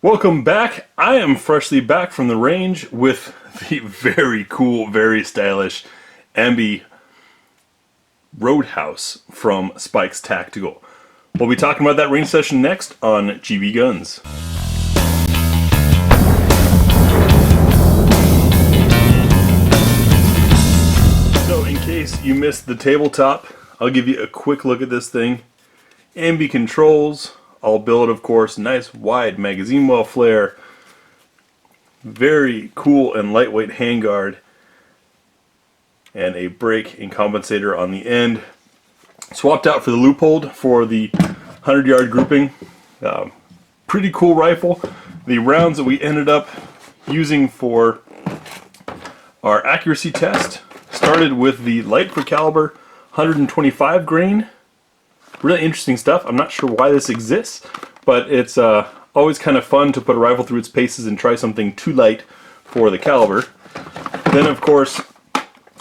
Welcome back. I am freshly back from the range with the very cool, very stylish Ambi Roadhouse from Spike's Tactical. We'll be talking about that range session next on GBGuns. So in case you missed the tabletop, I'll give you a quick look at this thing. Ambi controls, all billet of course, nice wide magazine well flare, very cool and lightweight handguard, and a brake and compensator on the end. Swapped out for the Loophole for the 100-yard grouping. Pretty cool rifle. The rounds that we ended up using for our accuracy test started with the light for caliber 125 grain. Really interesting stuff. I'm not sure why this exists, but it's always kind of fun to put a rifle through its paces and try something too light for the caliber. Then of course,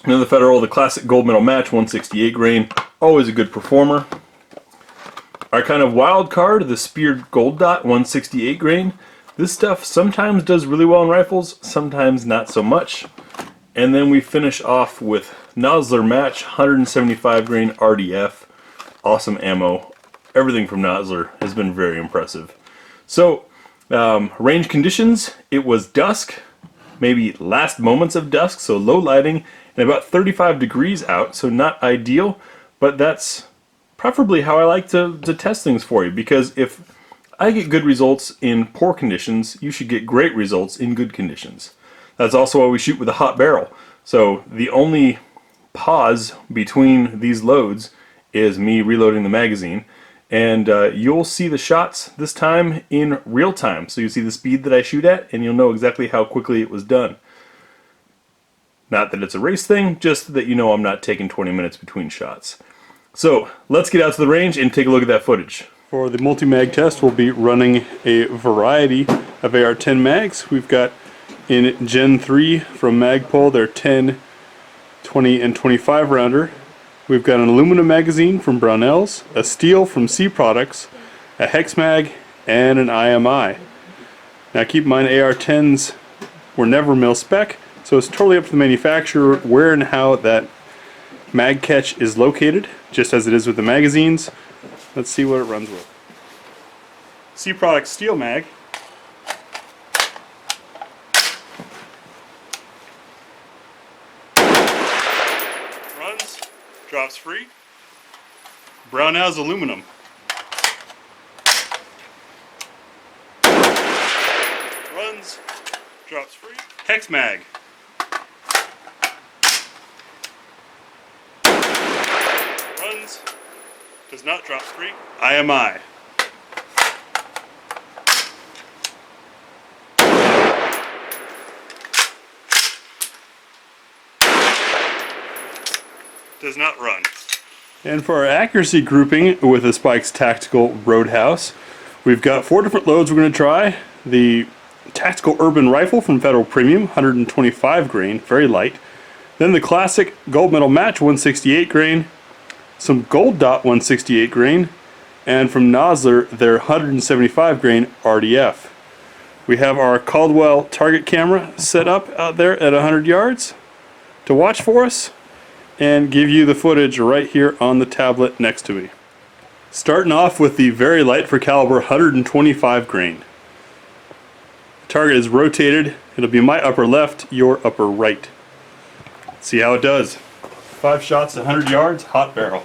the Federal, the classic gold medal match 168 grain, always a good performer. Our kind of wild card, the Speared Gold Dot 168 grain. This stuff sometimes does really well in rifles, sometimes not so much. And then we finish off with Nosler Match 175 grain RDF. Awesome ammo. Everything from Nosler has been very impressive. So, range conditions, it was dusk, maybe last moments of dusk, so low lighting, and about 35 degrees out, so not ideal, but that's preferably how I like to test things for you, because if I get good results in poor conditions, you should get great results in good conditions. That's also why we shoot with a hot barrel. So the only pause between these loads is me reloading the magazine, and you'll see the shots this time in real time. So you see the speed that I shoot at, and you'll know exactly how quickly it was done. Not that it's a race thing, just that you know I'm not taking 20 minutes between shots. So let's get out to the range and take a look at that footage. For the multi-mag test, we'll be running a variety of AR-10 mags. We've got in Gen 3 from Magpul, their 10, 20, and 25 rounder. We've got an aluminum magazine from Brownells, a steel from C Products, a hex mag, and an IMI. Now keep in mind AR-10s were never mil spec, so it's totally up to the manufacturer where and how that mag catch is located, just as it is with the magazines. Let's see what it runs with. C Products steel mag. Runs, drops free. Brownells aluminum. Runs, drops free. Hex mag. Runs, does not drop free. IMI. Does not run. And for our accuracy grouping with the Spike's Tactical Roadhouse, we've got 4 different loads we're going to try. The Tactical Urban Rifle from Federal Premium, 125 grain, very light. Then the classic Gold Medal Match 168 grain, some Gold Dot 168 grain, and from Nosler their 175 grain RDF. We have our Caldwell target camera set up out there at 100 yards to watch for us and give you the footage right here on the tablet next to me. Starting off with the very light for caliber 125 grain. The target is rotated. It'll be my upper left, your upper right. Let's see how it does. 5 shots at 100 yards, hot barrel.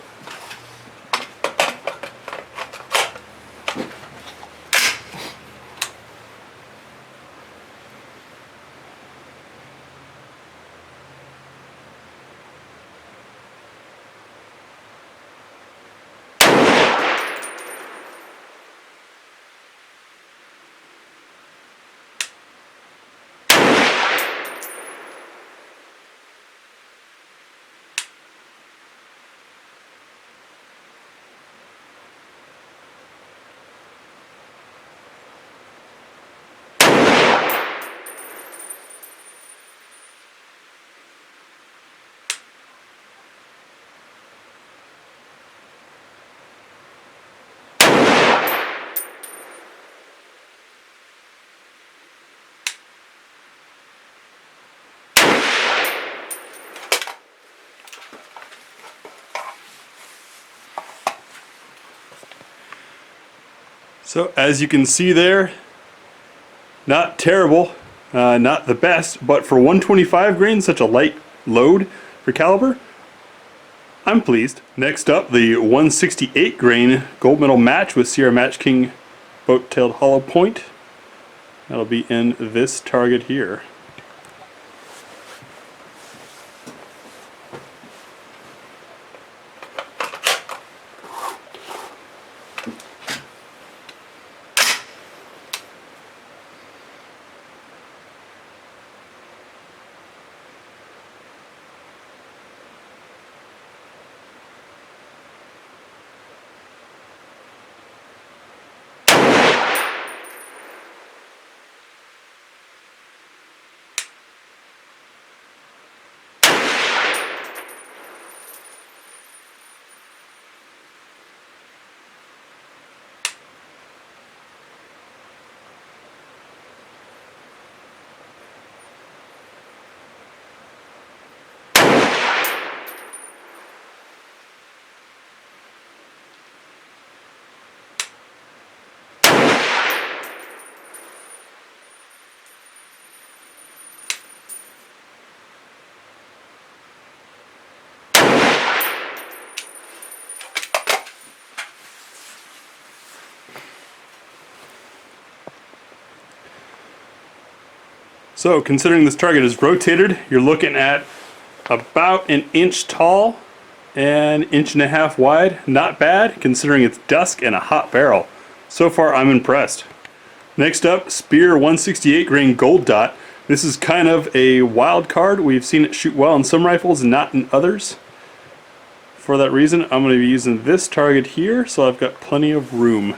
So as you can see there, not terrible, not the best, but for 125 grain, such a light load for caliber, I'm pleased. Next up, the 168 grain gold medal match with Sierra Match King boat-tailed hollow point. That'll be in this target here. So considering this target is rotated, you're looking at about an inch tall and inch and a half wide. Not bad considering it's dusk and a hot barrel. So far I'm impressed. Next up, Spear 168 grain gold dot. This is kind of a wild card. We've seen it shoot well in some rifles, not in others. For that reason, I'm going to be using this target here, so I've got plenty of room.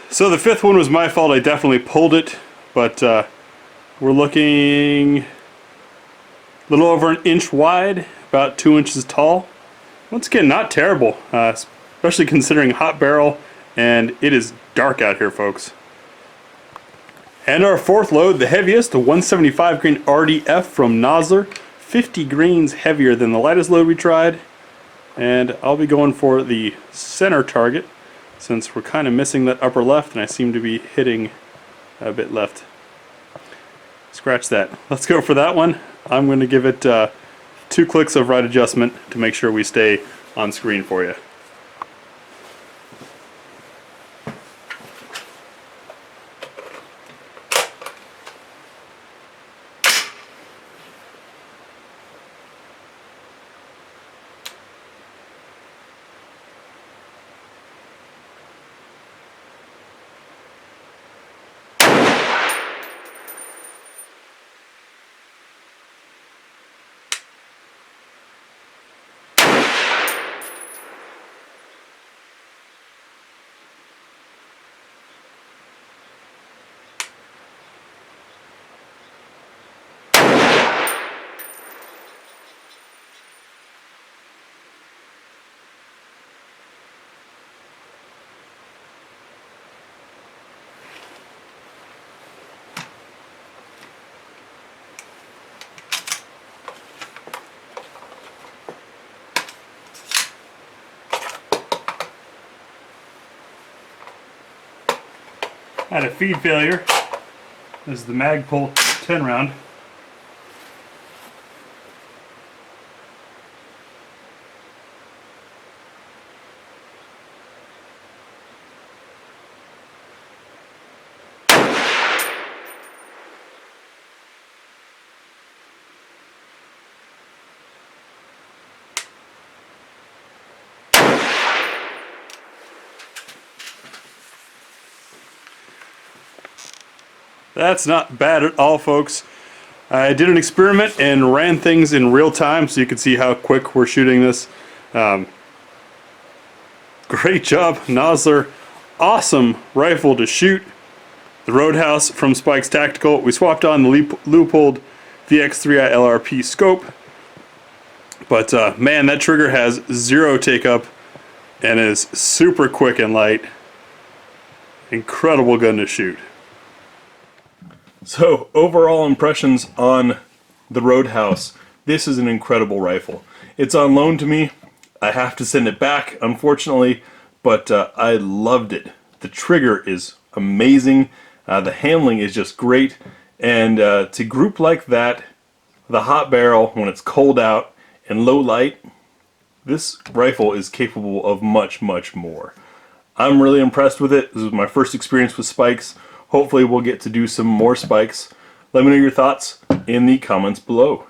So the fifth one was my fault. I definitely pulled it, but we're looking a little over an inch wide, about 2 inches tall. Once again, not terrible, especially considering hot barrel, and it is dark out here, folks. And our fourth load, the heaviest, the 175 grain RDF from Nosler, 50 grains heavier than the lightest load we tried. And I'll be going for the center target, since we're kind of missing that upper left and I seem to be hitting a bit left. Scratch that. Let's go for that one. I'm going to give it 2 clicks of right adjustment to make sure we stay on screen for you. Had a feed failure. This is the Magpul 10 round. That's not bad at all, folks. I did an experiment and ran things in real time so you can see how quick we're shooting this. Great job, Nosler. Awesome rifle to shoot. The Roadhouse from Spike's Tactical. We swapped on the Leupold VX3i LRP scope. But man, that trigger has zero take up and is super quick and light. Incredible gun to shoot. So, overall impressions on the Roadhouse. This is an incredible rifle. It's on loan to me. I have to send it back, unfortunately, but I loved it. The trigger is amazing. The handling is just great. And to group like that, the hot barrel, when it's cold out and low light, this rifle is capable of much, much more. I'm really impressed with it. This was my first experience with spikes. Hopefully we'll get to do some more spikes. Let me know your thoughts in the comments below.